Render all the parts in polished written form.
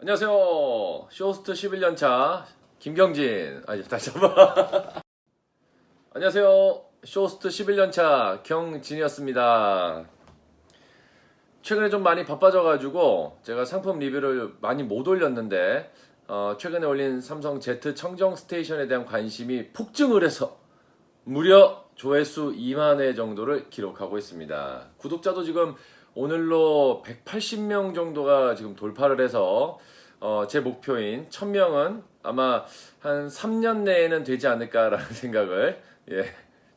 안녕하세요. 쇼호스트 11년차 김경진. 다시 한번. 안녕하세요. 쇼호스트 11년차 경진이었습니다. 최근에 좀 많이 바빠져가지고 제가 상품 리뷰를 많이 못 올렸는데 최근에 올린 삼성 Z 청정 스테이션에 대한 관심이 폭증을 해서 무려 조회수 2만 회 정도를 기록하고 있습니다. 구독자도 지금 오늘로 180명 정도가 지금 돌파를 해서 제 목표인 1000명은 아마 한 3년 내에는 되지 않을까라는 생각을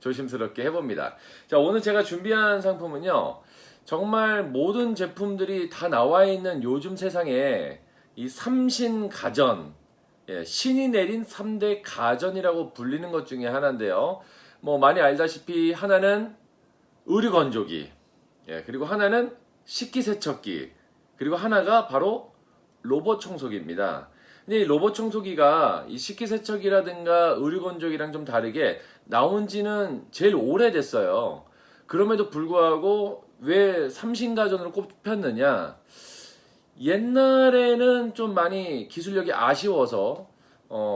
조심스럽게 해봅니다. 자, 오늘 제가 준비한 상품은요, 정말 모든 제품들이 다 나와 있는 요즘 세상에 이 삼신 가전, 신이 내린 3대 가전이라고 불리는 것 중에 하나인데요. 뭐 많이 알다시피 하나는 의류 건조기, 그리고 하나는 식기세척기, 그리고 하나가 바로 로봇 청소기입니다. 근데 이 로봇 청소기가 이 식기세척기라든가 의류 건조기랑 좀 다르게 나온 지는 제일 오래됐어요. 그럼에도 불구하고 왜 삼신가전으로 꼽혔느냐? 옛날에는 좀 많이 기술력이 아쉬워서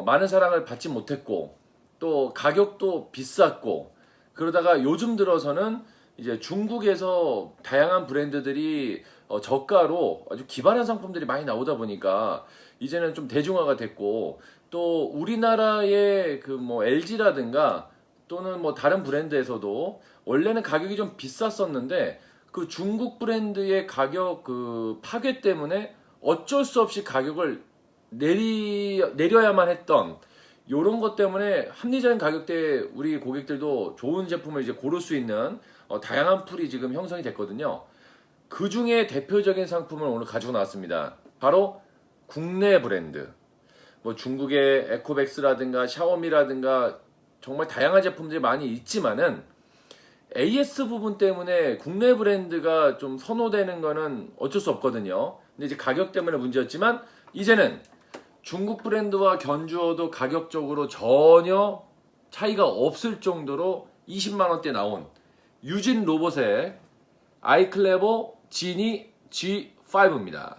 많은 사랑을 받지 못했고, 또 가격도 비쌌고, 그러다가 요즘 들어서는 이제 중국에서 다양한 브랜드들이 저가로 아주 기발한 상품들이 많이 나오다 보니까 이제는 좀 대중화가 됐고, 또 우리나라의 그 뭐 LG라든가 또는 뭐 다른 브랜드에서도 원래는 가격이 좀 비쌌었는데 그 중국 브랜드의 가격 그 파괴 때문에 어쩔 수 없이 가격을 내려야만 했던 요런 것 때문에 합리적인 가격대에 우리 고객들도 좋은 제품을 이제 고를 수 있는 다양한 풀이 지금 형성이 됐거든요. 그 중에 대표적인 상품을 오늘 가지고 나왔습니다. 바로 국내 브랜드. 뭐 중국의 에코백스라든가 샤오미라든가 정말 다양한 제품들이 많이 있지만은 AS 부분 때문에 국내 브랜드가 좀 선호되는 거는 어쩔 수 없거든요. 근데 이제 가격 때문에 문제였지만 이제는 중국 브랜드와 견주어도 가격적으로 전혀 차이가 없을 정도로 20만 원대 나온 유진 로봇의 아이클레버 지니 G5입니다.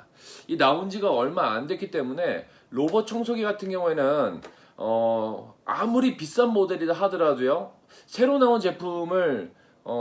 이 나온 지가 얼마 안 됐기 때문에 로봇 청소기 같은 경우에는 아무리 비싼 모델이다 하더라도요, 새로 나온 제품을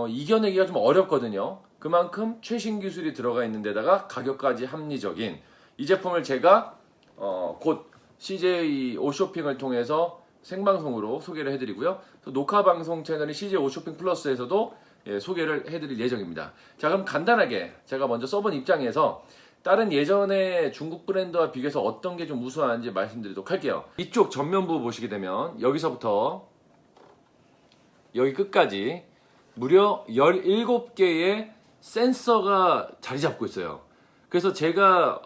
이겨내기가 좀 어렵거든요. 그만큼 최신 기술이 들어가 있는 데다가 가격까지 합리적인 이 제품을 제가 곧 CJ 오쇼핑을 통해서 생방송으로 소개를 해드리고요. 또 녹화 방송 채널인 CJ 오쇼핑 플러스에서도 소개를 해드릴 예정입니다. 자, 그럼 간단하게 제가 먼저 써본 입장에서 다른 예전의 중국 브랜드와 비교해서 어떤 게 좀 우수한지 말씀드리도록 할게요. 이쪽 전면부 보시게 되면 여기서부터 여기 끝까지 무려 17개의 센서가 자리 잡고 있어요. 그래서 제가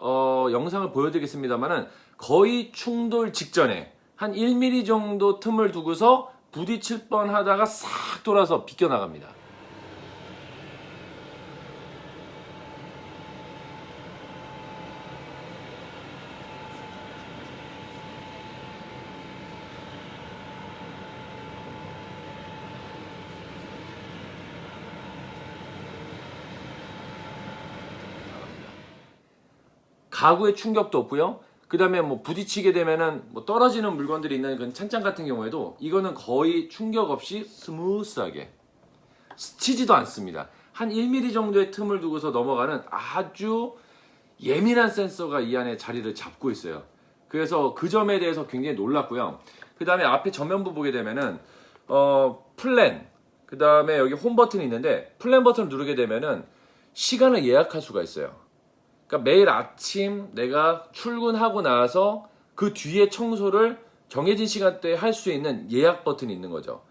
영상을 보여드리겠습니다만은 거의 충돌 직전에 한 1mm 정도 틈을 두고서 부딪힐 뻔 하다가 싹 돌아서 비껴나갑니다. 가구에 충격도 없고요. 그 다음에 뭐 부딪히게 되면은 뭐 떨어지는 물건들이 있는 그런 찬장 같은 경우에도 이거는 거의 충격 없이 스무스하게 스치지도 않습니다. 한 1mm 정도의 틈을 두고서 넘어가는 아주 예민한 센서가 이 안에 자리를 잡고 있어요. 그래서 그 점에 대해서 굉장히 놀랐고요. 그 다음에 앞에 전면부 보게 되면은 플랜, 그 다음에 여기 홈 버튼이 있는데 플랜 버튼을 누르게 되면은 시간을 예약할 수가 있어요. 그러니까 매일 아침 내가 출근하고 나서 그 뒤에 청소를 정해진 시간대에 할 수 있는 예약 버튼이 있는 거죠.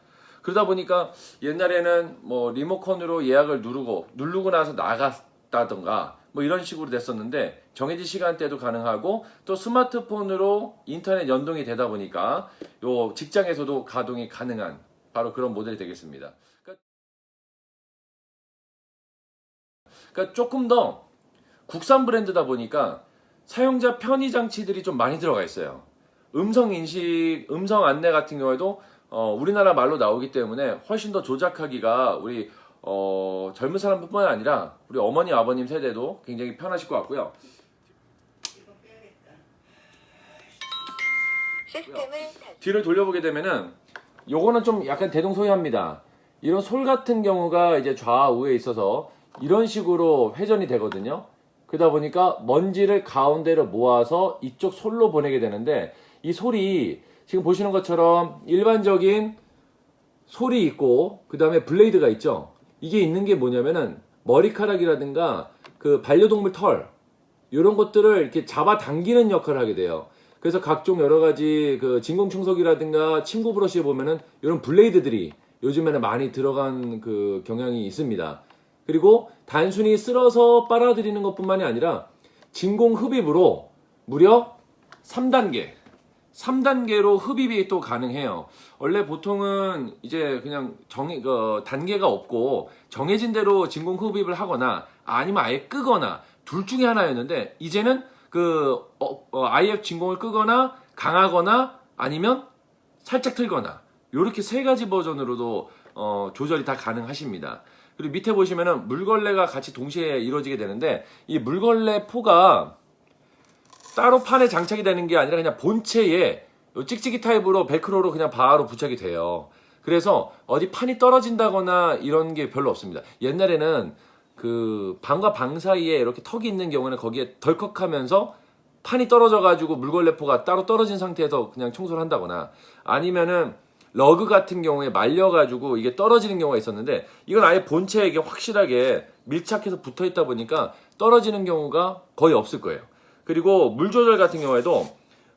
그러다 보니까 옛날에는 뭐 리모컨으로 예약을 누르고 나서 나갔다던가 뭐 이런 식으로 됐었는데 정해진 시간대도 가능하고 또 스마트폰으로 인터넷 연동이 되다 보니까 요 직장에서도 가동이 가능한 바로 그런 모델이 되겠습니다. 그러니까 조금 더 국산 브랜드다 보니까 사용자 편의 장치들이 좀 많이 들어가 있어요. 음성 인식, 음성 안내 같은 경우에도 우리나라 말로 나오기 때문에 훨씬 더 조작하기가 우리 젊은 사람뿐만 아니라 우리 어머니 아버님 세대도 굉장히 편하실 것 같고요. 시스템을 뒤를 돌려보게 되면은 요거는 좀 약간 대동소이합니다. 이런 솔 같은 경우가 이제 좌우에 있어서 이런 식으로 회전이 되거든요. 그러다 보니까 먼지를 가운데로 모아서 이쪽 솔로 보내게 되는데, 이 솔이 지금 보시는 것처럼 일반적인 솔이 있고 그 다음에 블레이드가 있죠. 이게 있는 게 뭐냐면은 머리카락이라든가 그 반려동물 털 이런 것들을 이렇게 잡아당기는 역할을 하게 돼요. 그래서 각종 여러 가지 그 진공 청소기라든가 침구 브러쉬에 보면은 이런 블레이드들이 요즘에는 많이 들어간 그 경향이 있습니다. 그리고 단순히 쓸어서 빨아들이는 것뿐만이 아니라 진공 흡입으로 무려 3단계로 흡입이 또 가능해요. 원래 보통은 이제 그냥 단계가 없고 정해진 대로 진공 흡입을 하거나 아니면 아예 끄거나 둘 중에 하나였는데, 이제는 IF 진공을 끄거나 강하거나 아니면 살짝 틀거나 이렇게 세 가지 버전으로도 조절이 다 가능하십니다. 그리고 밑에 보시면은 물걸레가 같이 동시에 이루어지게 되는데, 이 물걸레 포가 따로 판에 장착이 되는 게 아니라 그냥 본체에 찍찍이 타입으로 벨크로로 그냥 바로 부착이 돼요. 그래서 어디 판이 떨어진다거나 이런 게 별로 없습니다. 옛날에는 그 방과 방 사이에 이렇게 턱이 있는 경우는 거기에 덜컥하면서 판이 떨어져가지고 물걸레포가 따로 떨어진 상태에서 그냥 청소를 한다거나, 아니면은 러그 같은 경우에 말려가지고 이게 떨어지는 경우가 있었는데, 이건 아예 본체에 이게 확실하게 밀착해서 붙어 있다 보니까 떨어지는 경우가 거의 없을 거예요. 그리고 물 조절 같은 경우에도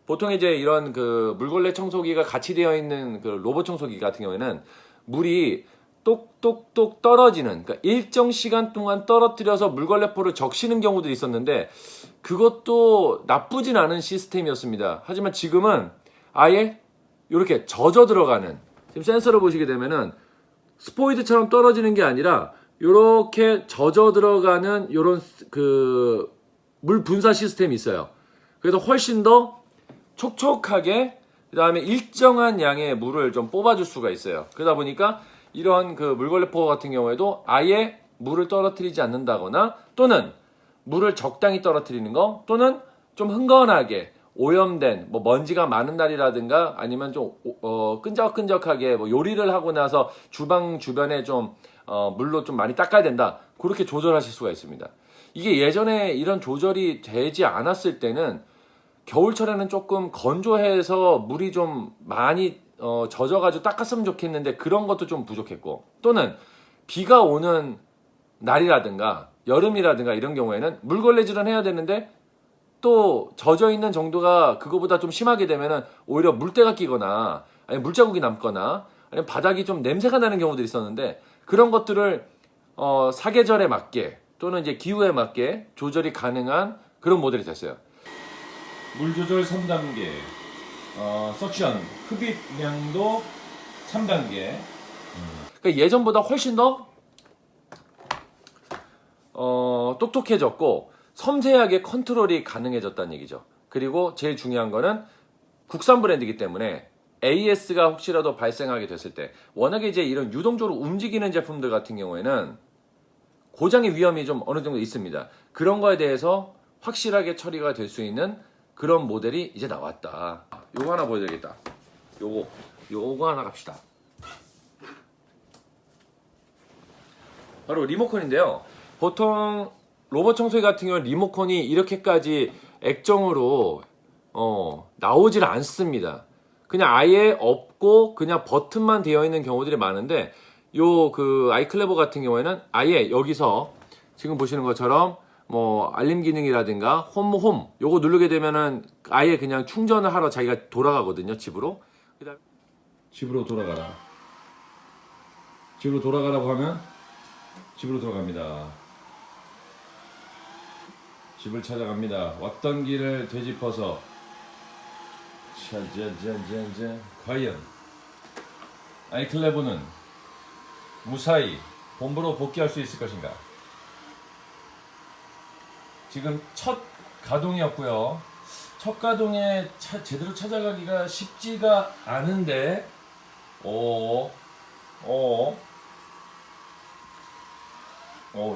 보통 이제 이런 그 물걸레 청소기가 같이 되어 있는 그 로봇 청소기 같은 경우에는 물이 똑똑똑 떨어지는, 그러니까 일정 시간 동안 떨어뜨려서 물걸레포를 적시는 경우도 있었는데, 그것도 나쁘진 않은 시스템이었습니다. 하지만 지금은 아예 이렇게 젖어 들어가는, 지금 센서를 보시게 되면은 스포이드처럼 떨어지는 게 아니라 이렇게 젖어 들어가는 이런 그 물 분사 시스템이 있어요. 그래서 훨씬 더 촉촉하게, 그 다음에 일정한 양의 물을 좀 뽑아줄 수가 있어요. 그러다 보니까 이런 그 물걸레포 같은 경우에도 아예 물을 떨어뜨리지 않는다거나, 또는 물을 적당히 떨어뜨리는 거, 또는 좀 흥건하게 오염된 뭐 먼지가 많은 날이라든가 아니면 좀 끈적끈적하게 뭐 요리를 하고 나서 주방 주변에 좀 물로 좀 많이 닦아야 된다, 그렇게 조절하실 수가 있습니다. 이게 예전에 이런 조절이 되지 않았을 때는 겨울철에는 조금 건조해서 물이 좀 많이 젖어가지고 닦았으면 좋겠는데 그런 것도 좀 부족했고, 또는 비가 오는 날이라든가 여름이라든가 이런 경우에는 물걸레질은 해야 되는데 또 젖어 있는 정도가 그거보다 좀 심하게 되면은 오히려 물때가 끼거나 아니면 물자국이 남거나 아니면 바닥이 좀 냄새가 나는 경우들이 있었는데, 그런 것들을 사계절에 맞게 또는 이제 기후에 맞게 조절이 가능한 그런 모델이 됐어요. 물 조절 3단계, 석션 흡입량도 3단계. 그러니까 예전보다 훨씬 더 똑똑해졌고 섬세하게 컨트롤이 가능해졌다는 얘기죠. 그리고 제일 중요한 거는 국산 브랜드이기 때문에 AS가 혹시라도 발생하게 됐을 때, 워낙에 이제 이런 유동적으로 움직이는 제품들 같은 경우에는 고장의 위험이 좀 어느 정도 있습니다. 그런 거에 대해서 확실하게 처리가 될 수 있는 그런 모델이 이제 나왔다. 요거 하나 보여드리겠다. 요거 하나 갑시다. 바로 리모컨인데요. 보통 로봇 청소기 같은 경우는 리모컨이 이렇게까지 액정으로 나오질 않습니다. 그냥 아예 없고 그냥 버튼만 되어 있는 경우들이 많은데, 요 그 아이클레버 같은 경우에는 아예 여기서 지금 보시는 것처럼 뭐 알림 기능이라든가 홈 요거 누르게 되면은 아예 그냥 충전을 하러 자기가 돌아가거든요, 집으로. 그다음 집으로 돌아가라. 집으로 돌아가라고 하면 집으로 돌아갑니다. 집을 찾아갑니다. 왔던 길을 되짚어서 짜자자자자. 과연 아이클레버는 무사히 본부로 복귀할 수 있을 것인가? 지금 첫 가동이었고요. 첫 가동에 제대로 찾아가기가 쉽지가 않은데,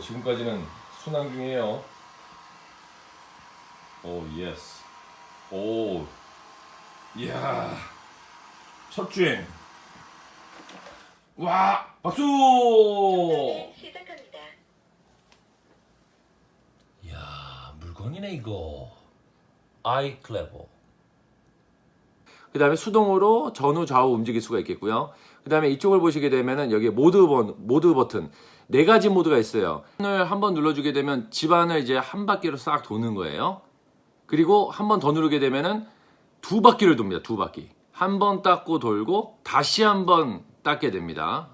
지금까지는 순항 중이에요. 예스. 이야, 첫 주행. 와, 박수! 시작합니다. 이야, 물건이네 이거. 아이클레버. 그 다음에 수동으로 전후 좌우 움직일 수가 있겠고요. 그 다음에 이쪽을 보시게 되면은 여기 모드 버튼 네 가지 모드가 있어요. 버튼을 한번 눌러주게 되면 집안을 이제 한 바퀴로 싹 도는 거예요. 그리고 한 번 더 누르게 되면은 두 바퀴를 돕니다. 두 바퀴. 한 번 닦고 돌고 다시 한 번 닦게 됩니다.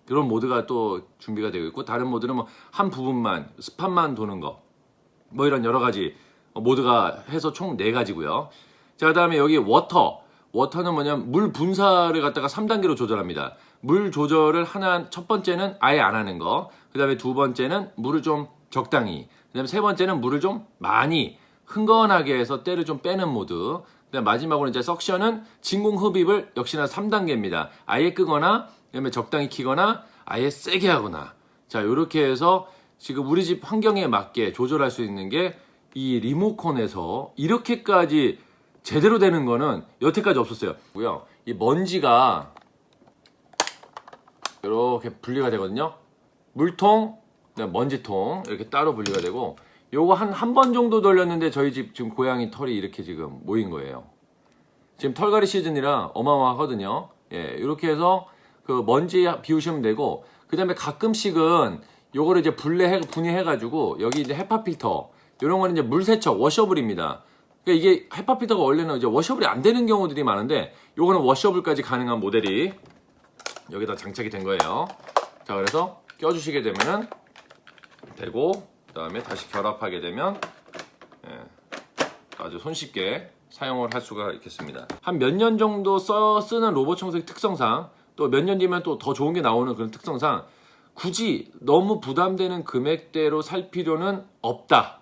그런 모드가 또 준비가 되어 있고, 다른 모드는 뭐 한 부분만 스팟만 도는 거, 뭐 이런 여러 가지 모드가 해서 총 4가지고요. 자, 그다음에 여기 워터는 뭐냐면 물 분사를 갖다가 3단계로 조절합니다. 물 조절을 첫 번째는 아예 안 하는 거, 그다음에 두 번째는 물을 좀 적당히, 그다음에 세 번째는 물을 좀 많이 흥건하게 해서 때를 좀 빼는 모드, 그다음 마지막으로 이제 석션은 진공 흡입을 역시나 3단계입니다. 아예 끄거나, 그다음에 적당히 키거나, 아예 세게 하거나. 자, 이렇게 해서 지금 우리 집 환경에 맞게 조절할 수 있는 게 이 리모컨에서 이렇게까지 제대로 되는 거는 여태까지 없었어요. 이 먼지가 이렇게 분리가 되거든요. 물통, 먼지통 이렇게 따로 분리가 되고, 요거 한 번 정도 돌렸는데 저희 집 지금 고양이 털이 이렇게 지금 모인 거예요. 지금 털갈이 시즌이라 어마어마하거든요. 예, 이렇게 해서 그 먼지 비우시면 되고, 그 다음에 가끔씩은 요거를 이제 분해해가지고 여기 이제 헤파 필터, 이런 거는 이제 물 세척, 워셔블입니다. 그러니까 이게 헤파 필터가 원래는 이제 워셔블이 안 되는 경우들이 많은데, 요거는 워셔블까지 가능한 모델이 여기다 장착이 된 거예요. 자, 그래서 껴주시게 되면은 되고, 그 다음에 다시 결합하게 되면 아주 손쉽게 사용을 할 수가 있겠습니다. 한 몇 년 정도 쓰는 로봇 청소기 특성상, 또 몇 년 뒤면 또 더 좋은 게 나오는 그런 특성상, 굳이 너무 부담되는 금액대로 살 필요는 없다.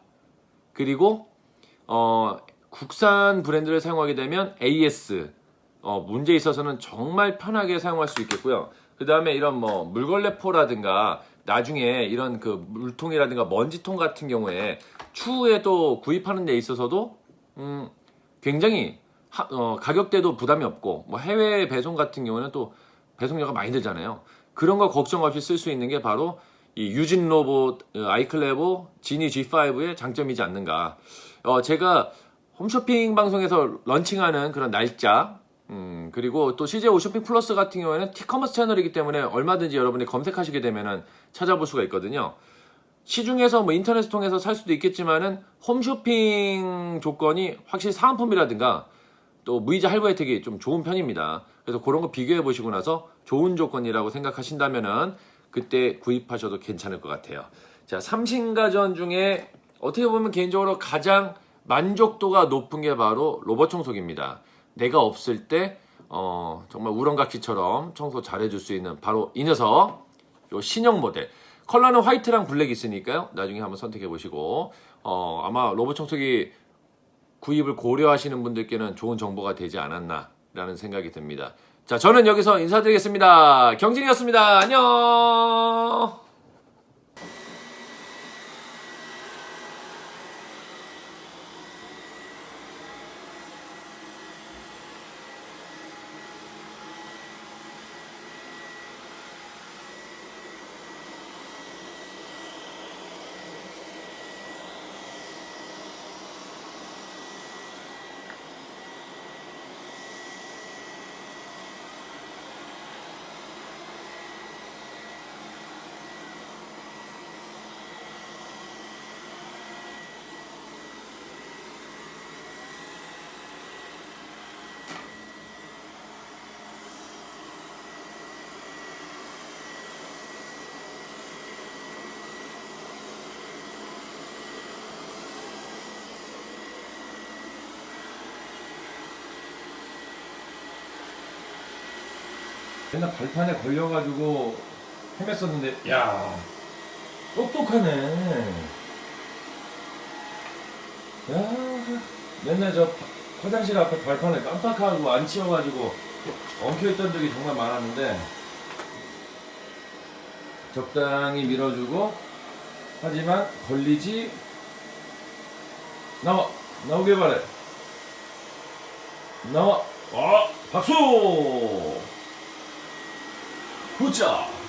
그리고 국산 브랜드를 사용하게 되면 AS 문제에 있어서는 정말 편하게 사용할 수 있겠고요. 그 다음에 이런 뭐 물걸레포라든가 나중에 이런 그 물통이라든가 먼지통 같은 경우에 추후에 또 구입하는 데 있어서도 굉장히 가격대도 부담이 없고, 뭐 해외 배송 같은 경우는 또 배송료가 많이 들잖아요. 그런 거 걱정 없이 쓸 수 있는 게 바로 이 유진 로봇 아이클레버 지니 G5의 장점이지 않는가. 제가 홈쇼핑 방송에서 런칭하는 그런 날짜, 그리고 또 CJ 오쇼핑 플러스 같은 경우에는 티커머스 채널이기 때문에 얼마든지 여러분이 검색하시게 되면은 찾아볼 수가 있거든요. 시중에서 뭐 인터넷 통해서 살 수도 있겠지만은 홈쇼핑 조건이 확실히 사은품이라든가 또 무이자 할부 혜택이 좀 좋은 편입니다. 그래서 그런 거 비교해 보시고 나서 좋은 조건이라고 생각하신다면은 그때 구입하셔도 괜찮을 것 같아요. 자, 3신가전 중에 어떻게 보면 개인적으로 가장 만족도가 높은 게 바로 로봇 청소기입니다. 내가 없을 때 정말 우렁각시처럼 청소 잘해줄 수 있는 바로 이 녀석, 요 신형 모델. 컬러는 화이트랑 블랙이 있으니까요. 나중에 한번 선택해 보시고, 아마 로봇 청소기 구입을 고려하시는 분들께는 좋은 정보가 되지 않았나라는 생각이 듭니다. 자, 저는 여기서 인사드리겠습니다. 경진이었습니다. 안녕. 맨날 발판에 걸려가지고 헤맸었는데, 야, 똑똑하네. 야, 맨날 저 화장실 앞에 발판을 깜빡하고 안 치워가지고 엉켜있던 적이 정말 많았는데, 적당히 밀어주고, 하지만 걸리지, 나오길 바래. 나와. 박수. 굿자.